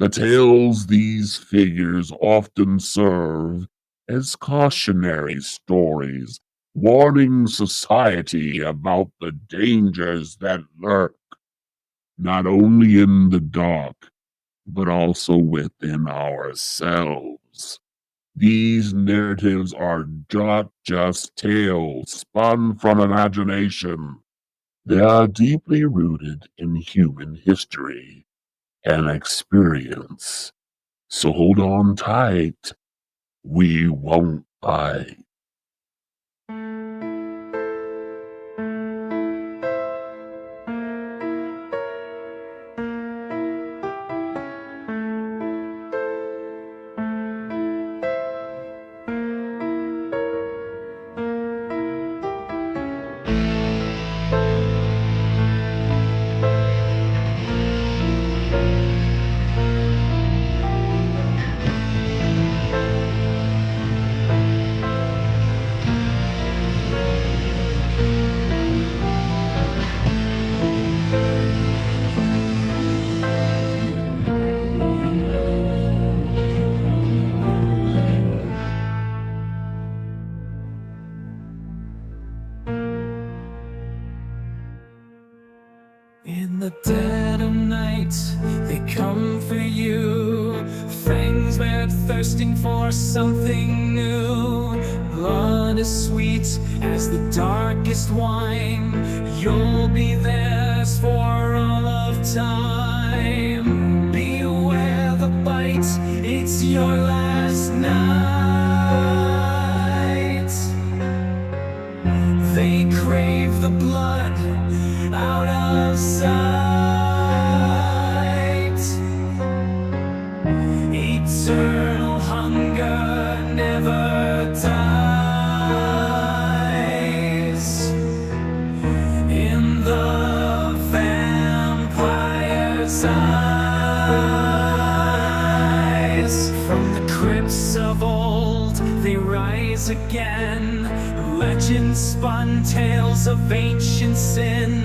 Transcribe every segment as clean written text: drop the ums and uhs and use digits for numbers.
The tales these figures often serve as cautionary stories, warning society about the dangers that lurk not only in the dark, but also within ourselves. These narratives are not just tales spun from imagination. They are deeply rooted in human history and experience. So hold on tight. We won't bite. In the dead of night, they come for you. Fangs bared, thirsting for something new. Blood is sweet as the darkest wine. You'll be theirs for all of time. Beware the bite, it's your last night. They crave the blood out of sight. Eternal hunger never dies. In the vampire's eyes, from the crypts of old they rise again. Legends spun tales of ancient sin.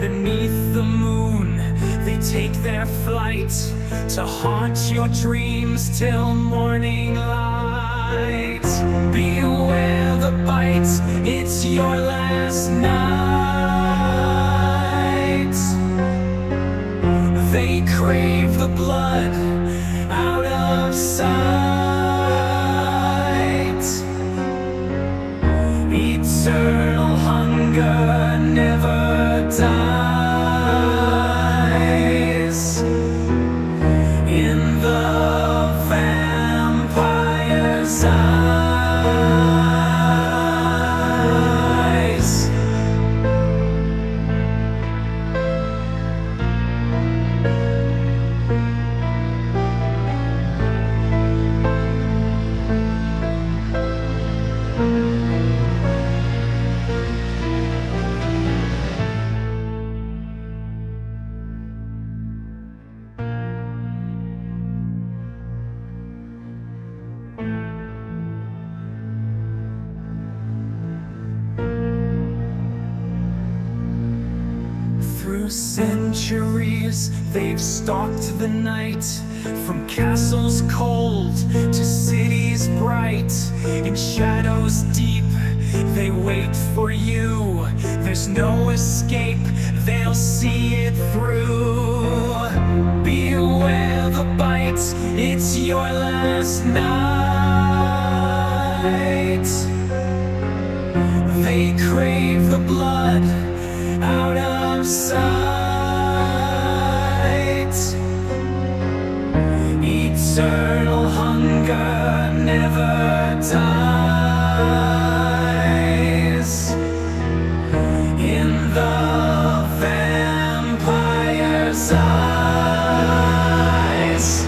Beneath the moon they take their flight to haunt your dreams till morning light. Beware the bite, it's your last night. They crave the blood out of sight. Eternal hunger never dies. In the vampire's eyes. Through centuries, they've stalked the night. From castles cold to cities bright. In shadows deep, they wait for you. There's no escape, they'll see it through. Beware the bite, it's your last night. They crave the blood out of sight. Eternal hunger never dies. In the vampire's eyes.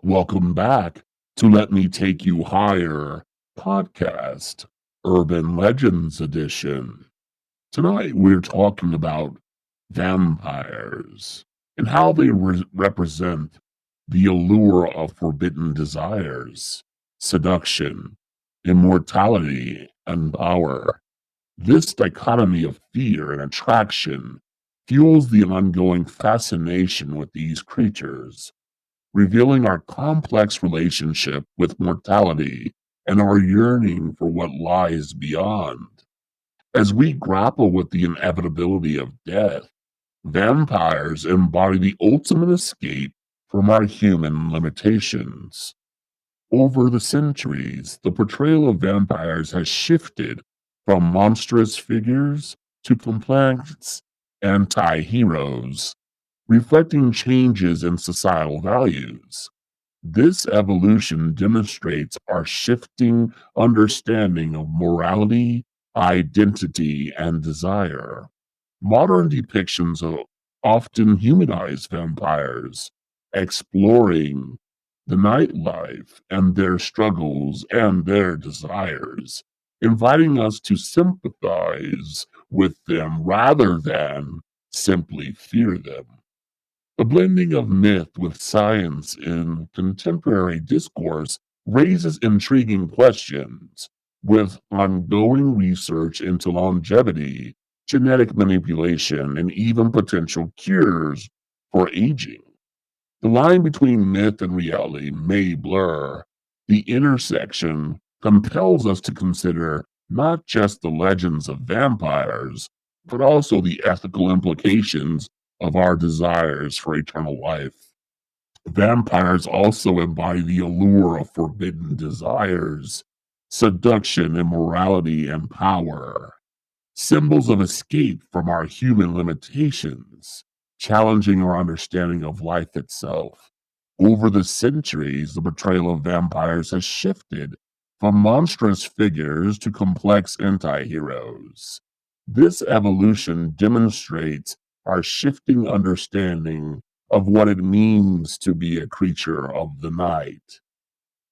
Welcome back to Let Me Take You Higher podcast, Urban Legends Edition. Tonight we're talking about vampires and how they represent the allure of forbidden desires, seduction, immortality, and power. This dichotomy of fear and attraction fuels the ongoing fascination with these creatures, revealing our complex relationship with mortality and our yearning for what lies beyond. As we grapple with the inevitability of death, vampires embody the ultimate escape from our human limitations. Over the centuries, the portrayal of vampires has shifted from monstrous figures to complex anti-heroes, reflecting changes in societal values. This evolution demonstrates our shifting understanding of morality, identity, and desire. Modern depictions of often humanize vampires, exploring the nightlife and their struggles and their desires, inviting us to sympathize with them rather than simply fear them. The blending of myth with science in contemporary discourse raises intriguing questions, with ongoing research into longevity, genetic manipulation, and even potential cures for aging. The line between myth and reality may blur. The intersection compels us to consider not just the legends of vampires, but also the ethical implications of our desires for eternal life. Vampires also embody the allure of forbidden desires, seduction, immorality, and power, symbols of escape from our human limitations, challenging our understanding of life itself. Over the centuries, the portrayal of vampires has shifted from monstrous figures to complex anti-heroes. This evolution demonstrates our shifting understanding of what it means to be a creature of the night.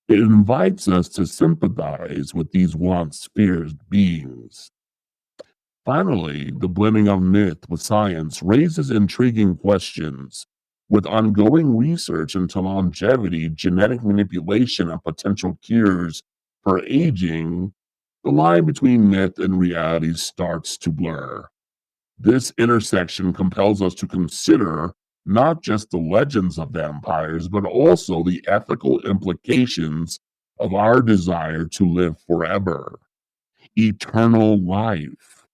It invites us to sympathize with these once feared beings. Finally, the blending of myth with science raises intriguing questions. With ongoing research into longevity, genetic manipulation, and potential cures for aging, the line between myth and reality starts to blur. This intersection compels us to consider not just the legends of vampires, but also the ethical implications of our desire to live forever. Eternal life.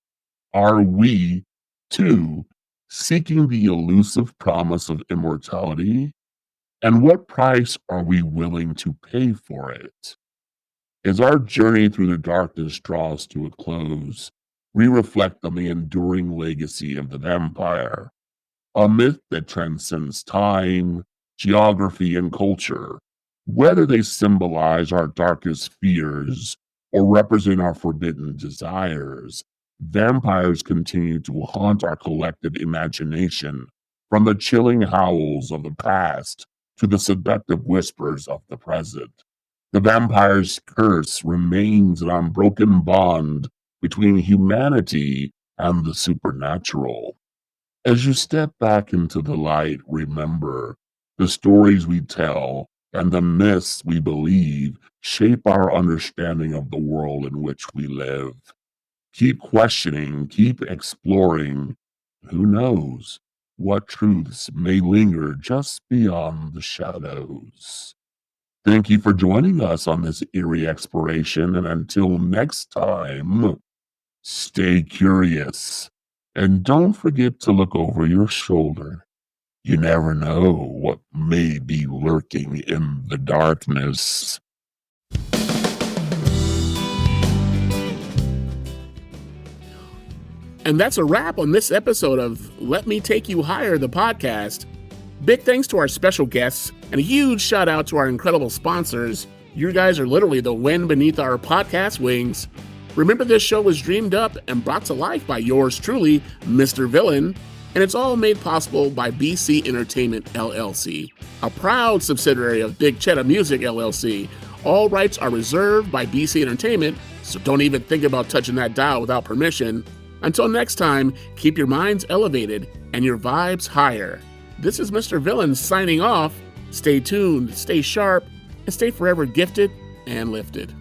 Are we, too, seeking the elusive promise of immortality? And what price are we willing to pay for it? As our journey through the darkness draws to a close, we reflect on the enduring legacy of the vampire, a myth that transcends time, geography, and culture. Whether they symbolize our darkest fears or represent our forbidden desires, vampires continue to haunt our collective imagination, from the chilling howls of the past to the seductive whispers of the present. The vampire's curse remains an unbroken bond between humanity and the supernatural. As you step back into the light, remember the stories we tell and the myths we believe shape our understanding of the world in which we live. Keep questioning, keep exploring. Who knows what truths may linger just beyond the shadows? Thank you for joining us on this eerie exploration, and until next time, stay curious. And don't forget to look over your shoulder. You never know what may be lurking in the darkness. And that's a wrap on this episode of Let Me Take You Higher, the podcast. Big thanks to our special guests, and a huge shout out to our incredible sponsors. You guys are literally the wind beneath our podcast wings. Remember, this show was dreamed up and brought to life by yours truly, Mr. Villain, and it's all made possible by BC Entertainment LLC, a proud subsidiary of Big Cheddar Music LLC. All rights are reserved by BC Entertainment, so don't even think about touching that dial without permission. Until next time, keep your minds elevated and your vibes higher. This is Mr. Villain signing off. Stay tuned, stay sharp, and stay forever gifted and lifted.